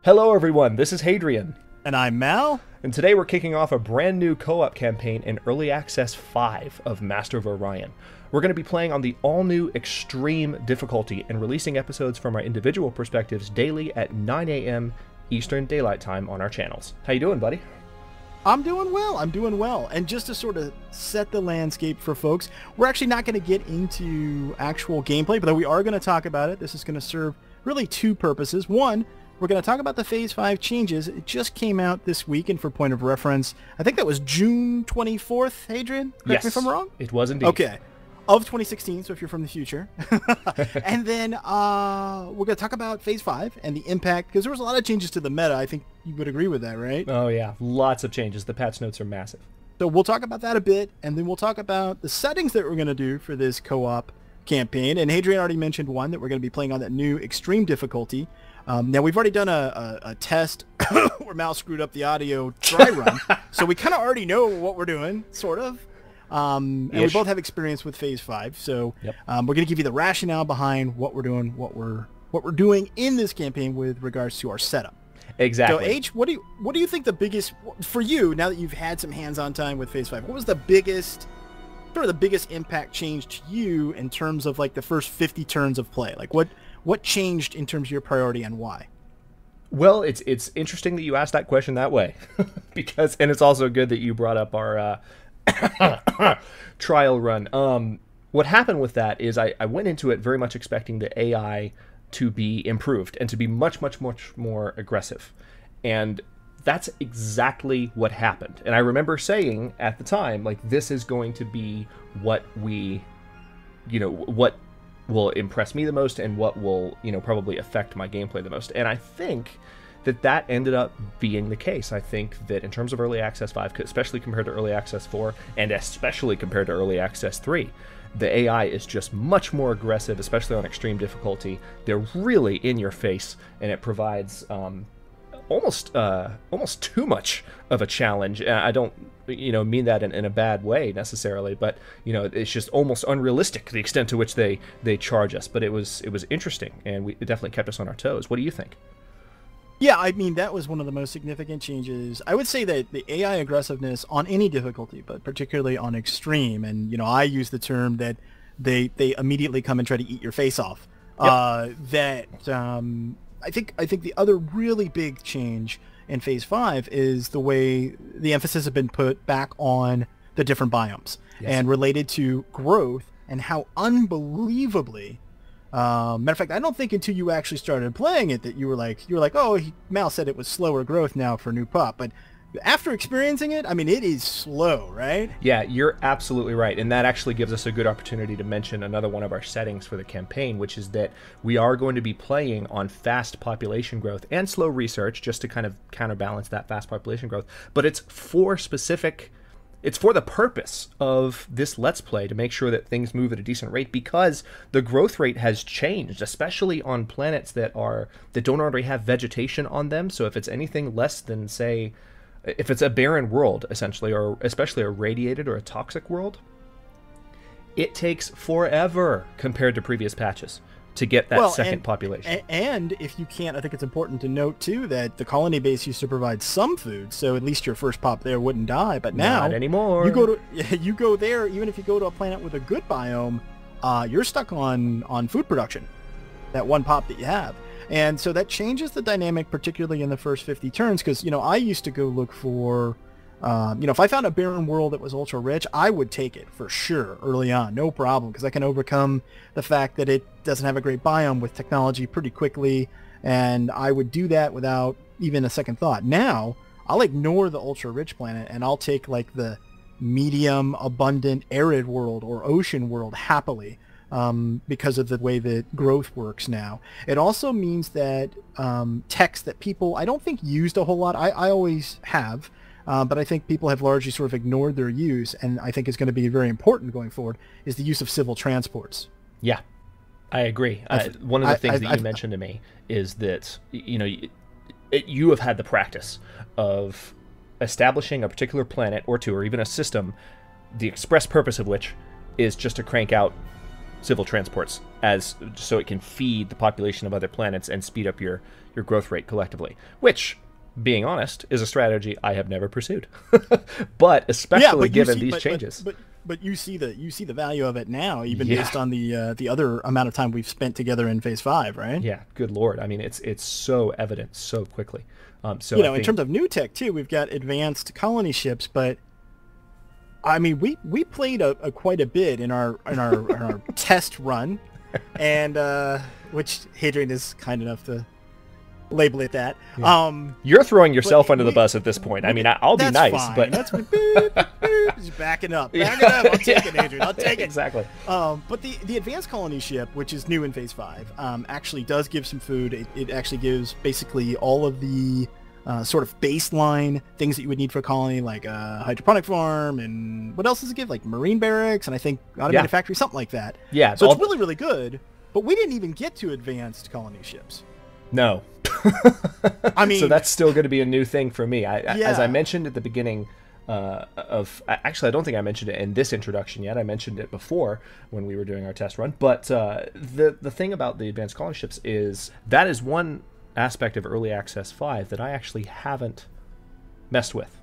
Hello everyone, this is Hadrian, And I'm Mal. and today we're kicking off a brand new co-op campaign in Early Access 5 of Master of Orion. We're going to be playing on the all-new Extreme difficulty and releasing episodes from our individual perspectives daily at 9 a.m. Eastern Daylight Time on our channels. How you doing, buddy? I'm doing well. And just to sort of set the landscape for folks, we're actually not going to get into actual gameplay, but we are going to talk about it. This is going to serve really two purposes. One, we're going to talk about the Phase 5 changes. It just came out this week, and for point of reference, I think that was June 24th, Hadrian? Correct me if I'm wrong? It was indeed. Okay. Of 2016, so if you're from the future. And then we're going to talk about Phase 5 and the impact, because there was a lot of changes to the meta. I think you would agree with that, right? Oh yeah, lots of changes. The patch notes are massive. So we'll talk about that a bit, and then we'll talk about the settings that we're going to do for this co-op campaign. And Hadrian already mentioned one, that we're going to be playing on that new extreme difficulty. Now, we've already done a test where Mal screwed up the audio dry run, so we kind of already know what we're doing, sort of. And we both have experience with Phase 5, so Yep. we're going to give you the rationale behind what we're doing, what we're doing in this campaign with regards to our setup. Exactly. So, H, what do you think the biggest, for you, now that you've had some hands-on time with Phase 5, what was the biggest impact change to you in terms of like the first 50 turns of play? Like what changed in terms of your priority and why? Well, it's interesting that you asked that question that way, because, and it's also good that you brought up our trial run. What happened with that is I went into it very much expecting the AI to be improved and to be much more aggressive, and that's exactly what happened. And I remember saying at the time, like, this is going to be what what will impress me the most and what will, probably affect my gameplay the most. And I think that ended up being the case. I think that in terms of Early Access 5, especially compared to Early Access 4, and especially compared to Early Access 3, the AI is just much more aggressive, especially on extreme difficulty. They're really in your face, and it provides almost too much of a challenge. I don't mean that in a bad way necessarily, but it's just almost unrealistic, the extent to which they charge us. But it was interesting, and it definitely kept us on our toes. What do you think? Yeah, I mean, that was one of the most significant changes. I would say that the AI aggressiveness on any difficulty, but particularly on extreme, and I use the term that they immediately come and try to eat your face off. Yep. I think the other really big change in Phase 5 is the way the emphasis has been put back on the different biomes. Yes. And related to growth, and how unbelievably, matter of fact, I don't think until you actually started playing it that you were like, oh, Mal said it was slower growth now for new pop, but after experiencing it, I mean, it is slow, right? Yeah, you're absolutely right. And that actually gives us a good opportunity to mention another one of our settings for the campaign, which is that we are going to be playing on fast population growth and slow research, just to kind of counterbalance that fast population growth. But it's for the purpose of this Let's Play, to make sure that things move at a decent rate, because the growth rate has changed, especially on planets that don't already have vegetation on them. So if it's anything less than, say, if it's a barren world, essentially, or especially a radiated or a toxic world, it takes forever compared to previous patches to get that second population. And if you can't, I think it's important to note, too, that the colony base used to provide some food, so at least your first pop there wouldn't die. But now, not anymore. You go there, even if you go to a planet with a good biome, you're stuck on food production, that one pop that you have. And so that changes the dynamic, particularly in the first 50 turns, because, I used to go look for, if I found a barren world that was ultra rich, I would take it for sure early on, no problem, because I can overcome the fact that it doesn't have a great biome with technology pretty quickly, and I would do that without even a second thought. Now, I'll ignore the ultra rich planet, and I'll take like the medium, abundant, arid world or ocean world happily. Because of the way that growth works now. It also means that text that people, I don't think, used a whole lot. I always have, but I think people have largely sort of ignored their use, and I think is going to be very important going forward, is the use of civil transports. Yeah, I agree. One of the things that you mentioned to me is that, you have had the practice of establishing a particular planet or two, or even a system, the express purpose of which is just to crank out civil transports as so it can feed the population of other planets and speed up your growth rate collectively, which, being honest, is a strategy I have never pursued. But especially given these changes. But you see the value of it now, even based on the other amount of time we've spent together in Phase 5, right? Yeah, good Lord. I mean, it's so evident so quickly. So in terms of new tech too, we've got advanced colony ships, but I mean, we played quite a bit in our test run, and which Hadrian is kind enough to label it that. Yeah. You're throwing yourself under the bus at this point. I mean, I'll be nice, fine. but that's just backing up. I'll take it, Adrian. I'll take it. Exactly. But the advanced colony ship, which is new in Phase 5, actually does give some food. It actually gives basically all of the sort of baseline things that you would need for a colony, like a hydroponic farm, and what else does it give? Like marine barracks, and I think automated factory, something like that. Yeah. So it's really, really good. But we didn't even get to advanced colony ships. No. I mean, so that's still going to be a new thing for me. As I mentioned at the beginning actually, I don't think I mentioned it in this introduction yet. I mentioned it before when we were doing our test run. But the thing about the advanced colony ships is that is one aspect of Early Access 5 that I actually haven't messed with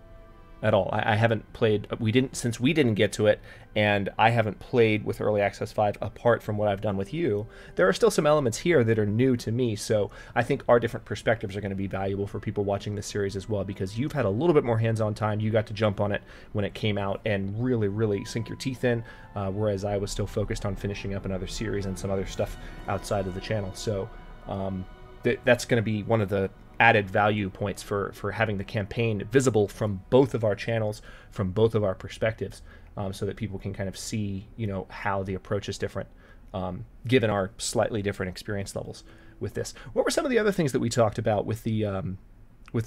at all. I haven't played. Since we didn't get to it, and I haven't played with Early Access 5 apart from what I've done with you. There are still some elements here that are new to me, so I think our different perspectives are going to be valuable for people watching this series as well, because you've had a little bit more hands-on time. You got to jump on it when it came out and really, really sink your teeth in, whereas I was still focused on finishing up another series and some other stuff outside of the channel. So that's going to be one of the added value points for having the campaign visible from both of our channels, from both of our perspectives, so that people can kind of see, how the approach is different, given our slightly different experience levels with this. What were some of the other things that we talked about with the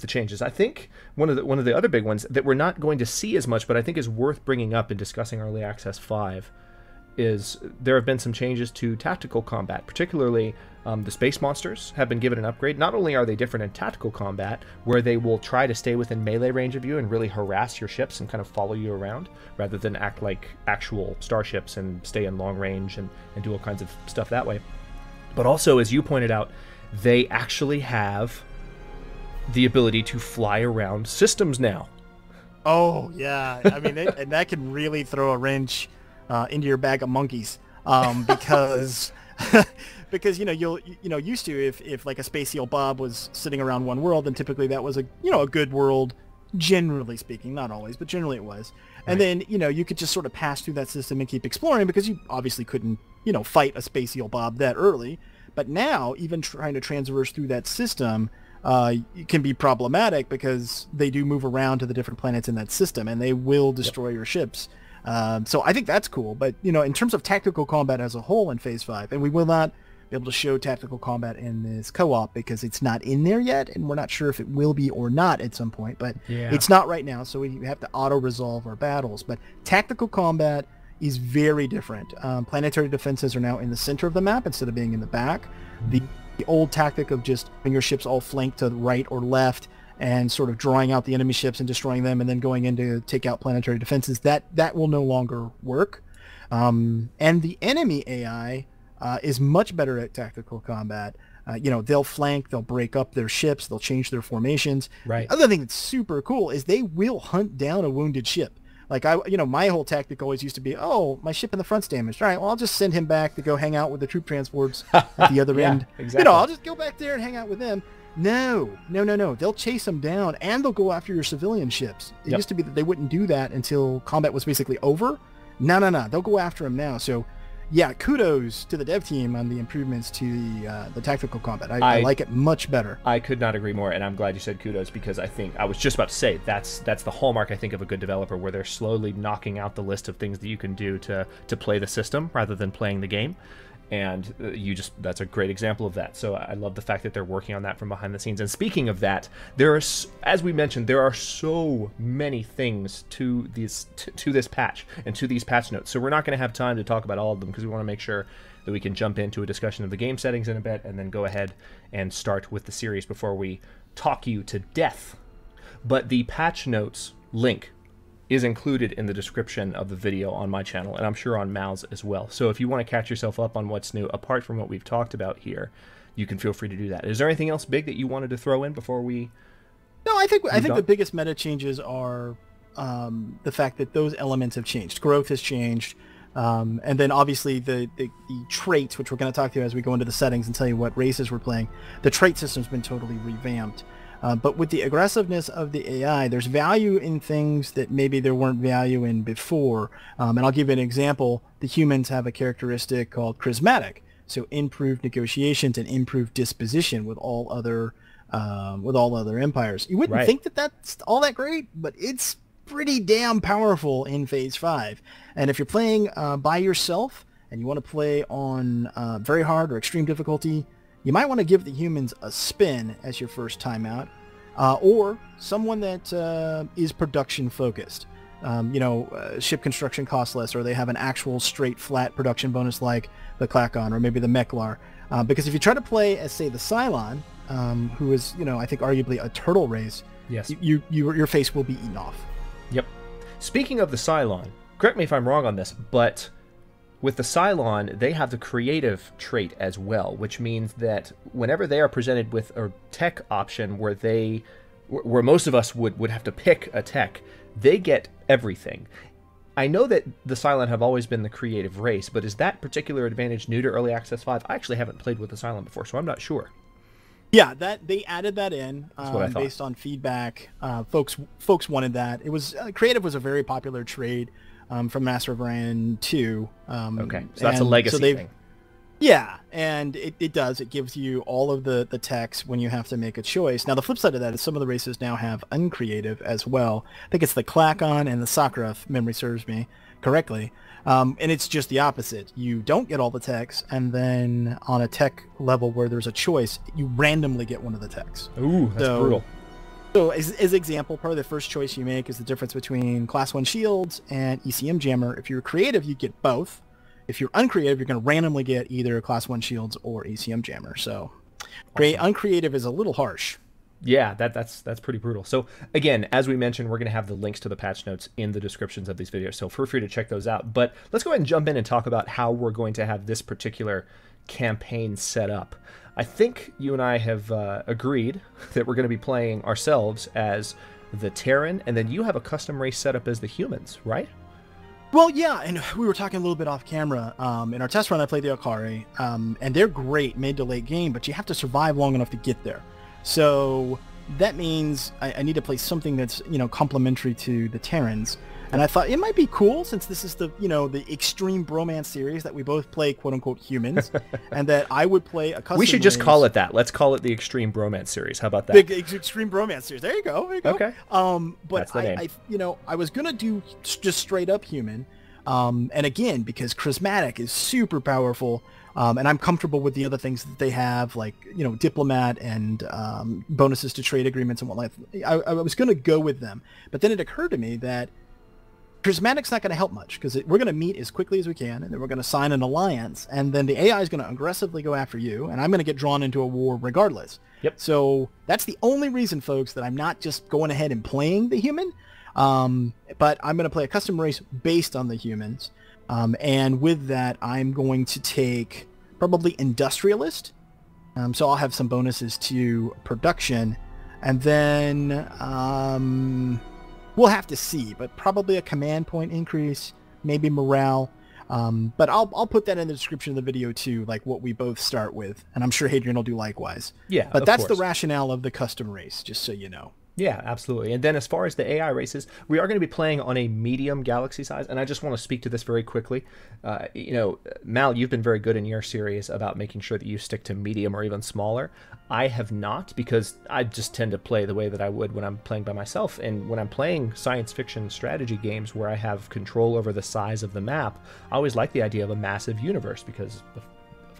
changes? I think one of the other big ones that we're not going to see as much, but I think is worth bringing up in discussing Early Access 5, is there have been some changes to tactical combat. Particularly, the space monsters have been given an upgrade. Not only are they different in tactical combat, where they will try to stay within melee range of you and really harass your ships and kind of follow you around, rather than act like actual starships and stay in long range and do all kinds of stuff that way. But also, as you pointed out, they actually have the ability to fly around systems now. Oh, yeah. I mean, and that can really throw a wrench into your bag of monkeys, because because you'll used to, if like a space seal Bob was sitting around one world, then typically that was a good world, generally speaking, not always, but generally it was. And then you could just sort of pass through that system and keep exploring, because you obviously couldn't fight a space seal Bob that early. But now, even trying to transverse through that system it can be problematic, because they do move around to the different planets in that system, and they will destroy your ships. So I think that's cool. But, in terms of tactical combat as a whole in Phase 5, and we will not be able to show tactical combat in this co-op because it's not in there yet, and we're not sure if it will be or not at some point, but it's not right now, so we have to auto-resolve our battles. But tactical combat is very different. Planetary defenses are now in the center of the map instead of being in the back. The old tactic of just having your ships all flanked to the right or left and sort of drawing out the enemy ships and destroying them and then going in to take out planetary defenses, that will no longer work. And the enemy AI is much better at tactical combat. They'll flank, they'll break up their ships, they'll change their formations. Right. Other thing that's super cool is they will hunt down a wounded ship. Like, my whole tactic always used to be, oh, my ship in the front's damaged. All right, well, I'll just send him back to go hang out with the troop transports at the other end. Exactly. I'll just go back there and hang out with them. No. They'll chase them down, and they'll go after your civilian ships. It used to be that they wouldn't do that until combat was basically over. No. They'll go after them now. So, yeah, kudos to the dev team on the improvements to the tactical combat. I like it much better. I could not agree more, and I'm glad you said kudos, because I think I was just about to say that's the hallmark, I think, of a good developer, where they're slowly knocking out the list of things that you can do to play the system rather than playing the game. And that's a great example of that. So I love the fact that they're working on that from behind the scenes. And speaking of that, as we mentioned, there are so many things to this patch and to these patch notes. So we're not going to have time to talk about all of them, because we want to make sure that we can jump into a discussion of the game settings in a bit, and then go ahead and start with the series before we talk you to death. But the patch notes link is included in the description of the video on my channel, and I'm sure on Mal's as well. So if you want to catch yourself up on what's new, apart from what we've talked about here, you can feel free to do that. Is there anything else big that you wanted to throw in before we... No, I think the biggest meta changes are the fact that those elements have changed. Growth has changed. And then obviously the traits, which we're going to talk to as we go into the settings and tell you what races we're playing, the trait system's been totally revamped. But with the aggressiveness of the AI, there's value in things that maybe there weren't value in before. And I'll give you an example. The humans have a characteristic called charismatic. So improved negotiations and improved disposition with all other empires. You wouldn't think that that's all that great, but it's pretty damn powerful in Phase 5. And if you're playing by yourself and you want to play on very hard or extreme difficulty, you might want to give the humans a spin as your first time out, or someone that is production focused. Ship construction costs less, or they have an actual straight flat production bonus like the Klakon or maybe the Meklar. Because if you try to play as, say, the Cylon, who is, I think arguably a turtle race, yes, your face will be eaten off. Yep. Speaking of the Cylon, correct me if I'm wrong on this, but with the Cylon, they have the creative trait as well, which means that whenever they are presented with a tech option where most of us would have to pick a tech, they get everything. I know that the Cylon have always been the creative race, but is that particular advantage new to Early Access 5? I actually haven't played with the Cylon before, so I'm not sure. Yeah, that they added that in based on feedback. Folks wanted that. It was creative was a very popular trade from Master of Orion 2. Okay, so that's a legacy thing. Yeah, and it does. It gives you all of the techs when you have to make a choice. Now, the flip side of that is some of the races now have uncreative as well. I think it's the Klakon and the Sakra, if memory serves me correctly. And it's just the opposite. You don't get all the techs, and then on a tech level where there's a choice, you randomly get one of the techs. Ooh, that's brutal. So as example, part of the first choice you make is the difference between Class 1 shields and ECM jammer. If you're creative, you get both. If you're uncreative, you're going to randomly get either Class 1 shields or ECM jammer. So uncreative is a little harsh. Yeah, that's pretty brutal. So again, as we mentioned, we're going to have the links to the patch notes in the descriptions of these videos, so feel free to check those out. But let's go ahead and jump in and talk about how we're going to have this particular campaign set up. I think you and I have agreed that we're going to be playing ourselves as the Terran, and then you have a custom race set up as the humans, right? Well, yeah, and we were talking a little bit off camera. In our test run, I played the Akari, and they're great mid to late game, but you have to survive long enough to get there. So that means I need to play something that's, complementary to the Terrans. And I thought it might be cool, since this is the, the extreme Bromance series that we both play quote-unquote humans, and that I would play a custom We should just race. call it that. Let's call it the Extreme Bromance series. How about that? The Extreme Bromance series. There you go. Okay. But that's the name. I was going to do just straight up human. And again, because charismatic is super powerful, and I'm comfortable with the other things that they have, like, diplomat and bonuses to trade agreements and whatnot. I was going to go with them. But then it occurred to me that charismatic's not going to help much, because we're going to meet as quickly as we can, and then we're going to sign an alliance, and then the AI is going to aggressively go after you, and I'm going to get drawn into a war regardless. Yep. So that's the only reason, folks, that I'm not just going ahead and playing the human. But I'm going to play a custom race based on the humans. And with that, I'm going to take probably industrialist. So I'll have some bonuses to production, and then, we'll have to see, but probably a command point increase, maybe morale. But I'll put that in the description of the video too, like what we both start with. And I'm sure Hadrian will do likewise. Yeah, but that's the rationale of the custom race, just so you know. Yeah, absolutely. And then as far as the AI races, we are going to be playing on a medium galaxy size, and I just want to speak to this very quickly. Mal, you've been very good in your series about making sure that you stick to medium or even smaller. I have not, because I just tend to play the way that I would when I'm playing by myself. And when I'm playing science fiction strategy games where I have control over the size of the map, I always like the idea of a massive universe, because of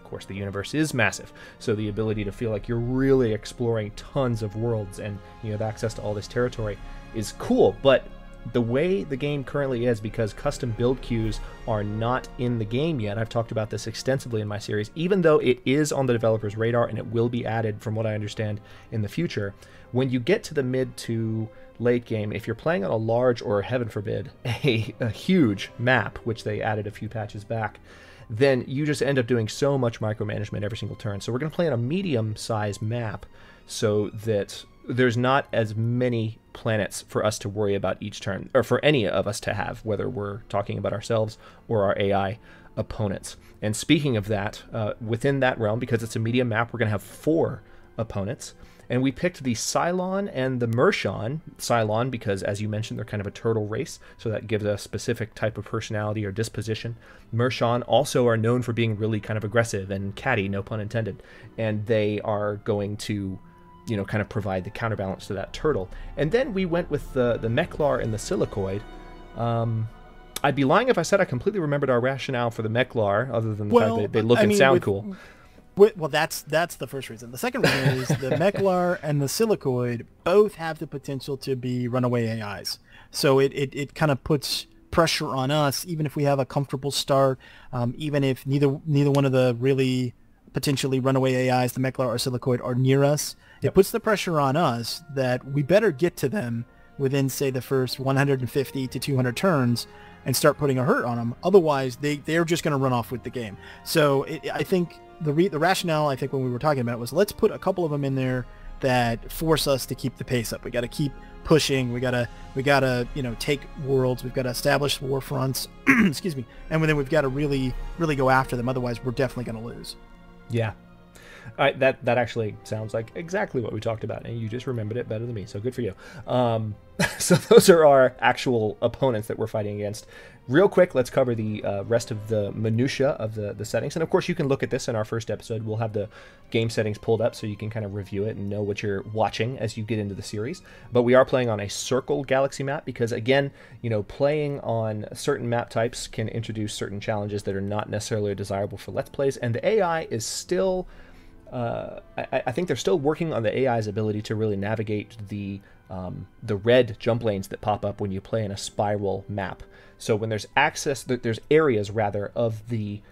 course the universe is massive, so the ability to feel like you're really exploring tons of worlds and you have access to all this territory is cool. But the way the game currently is, because custom build queues are not in the game yet, I've talked about this extensively in my series, even though it is on the developer's radar and it will be added, from what I understand, in the future. When you get to the mid to late game, if you're playing on a large, or heaven forbid, a huge map, which they added a few patches back, then you just end up doing so much micromanagement every single turn. So we're going to play on a medium-sized map so that there's not as many planets for us to worry about each turn, or for any of us to have, whether we're talking about ourselves or our AI opponents. And speaking of that, within that realm, because it's a medium map, we're going to have 4 opponents. And we picked the Cylon and the Mershon. Cylon because, as you mentioned, they're kind of a turtle race, so that gives a specific type of personality or disposition. Mershon also are known for being really kind of aggressive and catty, no pun intended. And they are going to, you know, kind of provide the counterbalance to that turtle. And then we went with the Meklar and the Silicoid. I'd be lying if I said I completely remembered our rationale for the Meklar, other than the fact that they look and sound cool. Well, that's the first reason. The second reason is the Meklar and the Silicoid both have the potential to be runaway AIs. So it kind of puts pressure on us, even if we have a comfortable start, even if neither one of the really potentially runaway AIs, the Meklar or Silicoid, are near us. Yep. It puts the pressure on us that we better get to them within, say, the first 150 to 200 turns and start putting a hurt on them. Otherwise, they're just going to run off with the game. So I think the rationale, I think, when we were talking about it, was let's put a couple of them in there that force us to keep the pace up. We got to keep pushing. We gotta take worlds. We've got to establish war fronts. Excuse me. And then we've got to really go after them. Otherwise, we're definitely going to lose. Yeah. That actually sounds like exactly what we talked about, and you just remembered it better than me, so good for you. So those are our actual opponents that we're fighting against. Real quick, let's cover the rest of the minutia of the settings. And of course, you can look at this in our first episode. We'll have the game settings pulled up so you can kind of review it and know what you're watching as you get into the series. But we are playing on a circle galaxy map because, again, you know, playing on certain map types can introduce certain challenges that are not necessarily desirable for Let's Plays. And the AI is still... I think they're still working on the AI's ability to really navigate the red jump lanes that pop up when you play in a spiral map. So when there's there's areas rather of the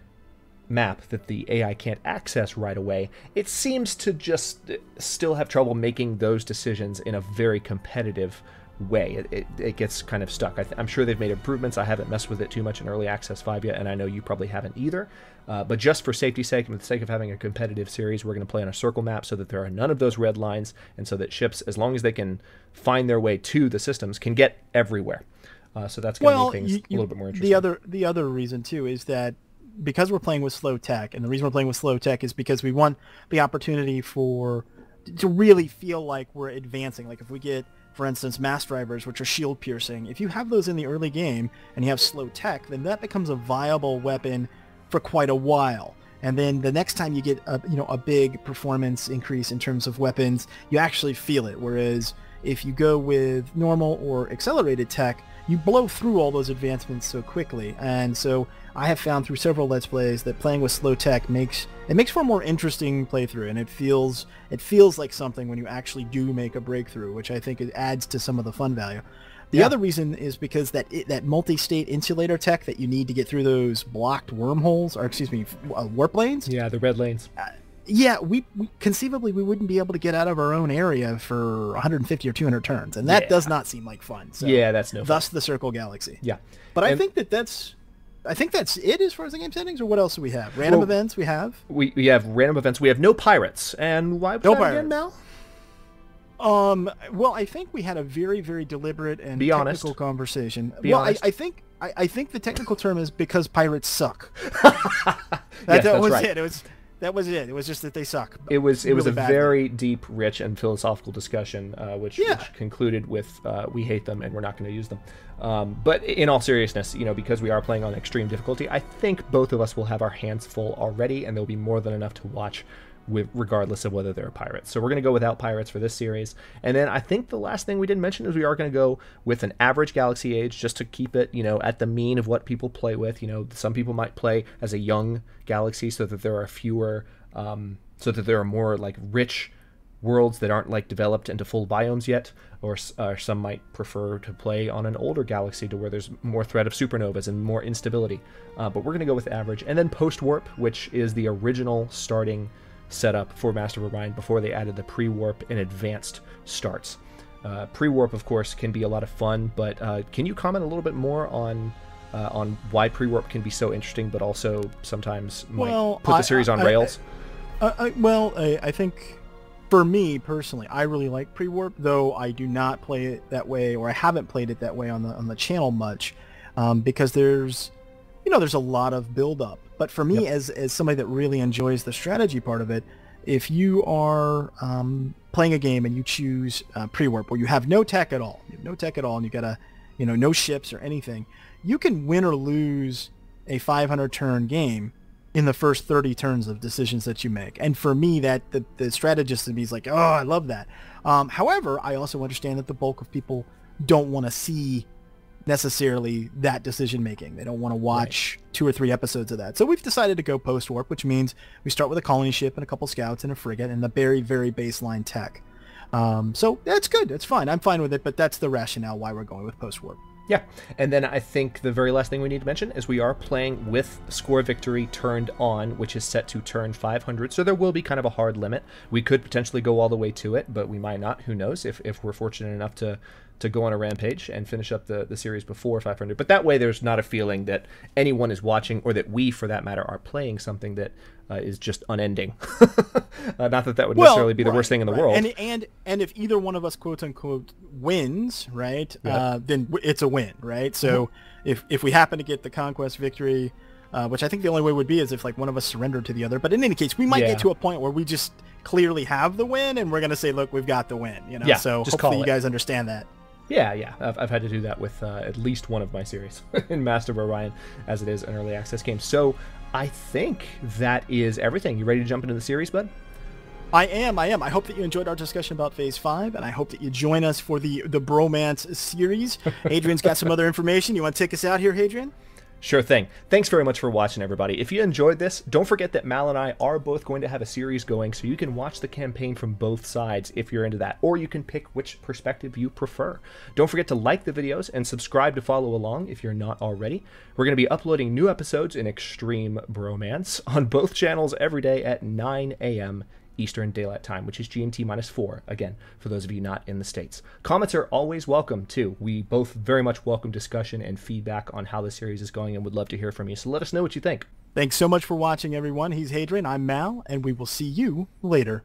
map that the AI can't access right away, it seems to just still have trouble making those decisions in a very competitive way. It gets kind of stuck. I'm sure they've made improvements. I haven't messed with it too much in Early Access 5 yet, and I know you probably haven't either. But just for safety's sake, and for the sake of having a competitive series, we're going to play on a circle map so that there are none of those red lines, and so that ships, as long as they can find their way to the systems, can get everywhere. So that's going to make things a little bit more interesting. The other reason, too, is that because we're playing with slow tech, and the reason we're playing with slow tech is because we want the opportunity to really feel like we're advancing. Like if we get, for instance, mass drivers, which are shield piercing, if you have those in the early game and you have slow tech, then that becomes a viable weapon for quite a while. And then the next time you get a big performance increase in terms of weapons, you actually feel it. Whereas if you go with normal or accelerated tech, you blow through all those advancements so quickly. And so I have found through several Let's Plays that playing with slow tech makes for a more interesting playthrough, and it feels like something when you actually do make a breakthrough, which I think it adds to some of the fun value. The other reason is because that multi-state insulator tech that you need to get through those blocked wormholes, or excuse me, warp lanes. Yeah, the red lanes. We conceivably we wouldn't be able to get out of our own area for 150 or 200 turns, and that does not seem like fun. So that's no fun. Thus the Circle Galaxy. Yeah, but I think that's it as far as the game settings, or what else do we have? Random events we have? We have random events. We have no pirates. And why no pirates again, Mel? Well, I think we had a very, very deliberate and technical conversation. I think the technical term is because pirates suck. That was right. That was it. It was just that they suck. It was really a very deep, rich, and philosophical discussion, which concluded with we hate them and we're not going to use them. But in all seriousness, because we are playing on extreme difficulty, I think both of us will have our hands full already, and there'll be more than enough to watch, regardless of whether they're pirates. So we're going to go without pirates for this series. And then I think the last thing we didn't mention is we are going to go with an average galaxy age, just to keep it, at the mean of what people play with. Some people might play as a young galaxy so that there are fewer, so that there are more like rich worlds that aren't like developed into full biomes yet, or some might prefer to play on an older galaxy to where there's more threat of supernovas and more instability. But we're going to go with average. And then post-warp, which is the original starting setup for Master of Orion before they added the pre-warp and advanced starts. Pre-warp, of course, can be a lot of fun, but can you comment a little bit more on why pre-warp can be so interesting, but also sometimes might put the series on rails? I think for me personally, I really like pre-warp, though I do not play it that way, or I haven't played it that way on the channel much, because there's a lot of build-up. But for me, as somebody that really enjoys the strategy part of it, if you are playing a game and you choose pre-warp, where you have no tech at all, and you got no ships or anything, you can win or lose a 500 turn game in the first 30 turns of decisions that you make. And for me, that the strategist in me is like, oh, I love that. However, I also understand that the bulk of people don't want to see necessarily that decision making. They don't want to watch 2 or 3 episodes of that. So we've decided to go post-warp, which means we start with a colony ship and a couple scouts and a frigate and the very, very baseline tech. So that's good. That's fine. I'm fine with it, but that's the rationale why we're going with post-warp. Yeah, and then I think the very last thing we need to mention is we are playing with score victory turned on, which is set to turn 500, so there will be kind of a hard limit. We could potentially go all the way to it, but we might not. Who knows if we're fortunate enough to go on a rampage and finish up the series before 500. But that way there's not a feeling that anyone is watching, or that we, for that matter, are playing something that is just unending. Not that would necessarily be the worst thing in the world. And if either one of us, quote unquote, wins, right, then it's a win, right? So if we happen to get the conquest victory, which I think the only way would be is if like one of us surrendered to the other. But in any case, we might get to a point where we just clearly have the win, and we're going to say, look, we've got the win. So hopefully you guys understand that. Yeah. I've had to do that with at least one of my series in Master of Orion, as it is an early access game. So I think that is everything. You ready to jump into the series, bud? I am. I hope that you enjoyed our discussion about Phase 5, and I hope that you join us for the Bromance series. Hadrian's got some other information. You want to take us out here, Hadrian? Sure thing. Thanks very much for watching, everybody. If you enjoyed this, don't forget that Mal and I are both going to have a series going, so you can watch the campaign from both sides if you're into that, or you can pick which perspective you prefer. Don't forget to like the videos and subscribe to follow along if you're not already. We're going to be uploading new episodes in Extreme Bromance on both channels every day at 9 a.m. Eastern Daylight Time, which is GMT -4, again, for those of you not in the States. Comments are always welcome, too. We both very much welcome discussion and feedback on how the series is going, and would love to hear from you, so let us know what you think. Thanks so much for watching, everyone. He's Hadrian, I'm Mal, and we will see you later.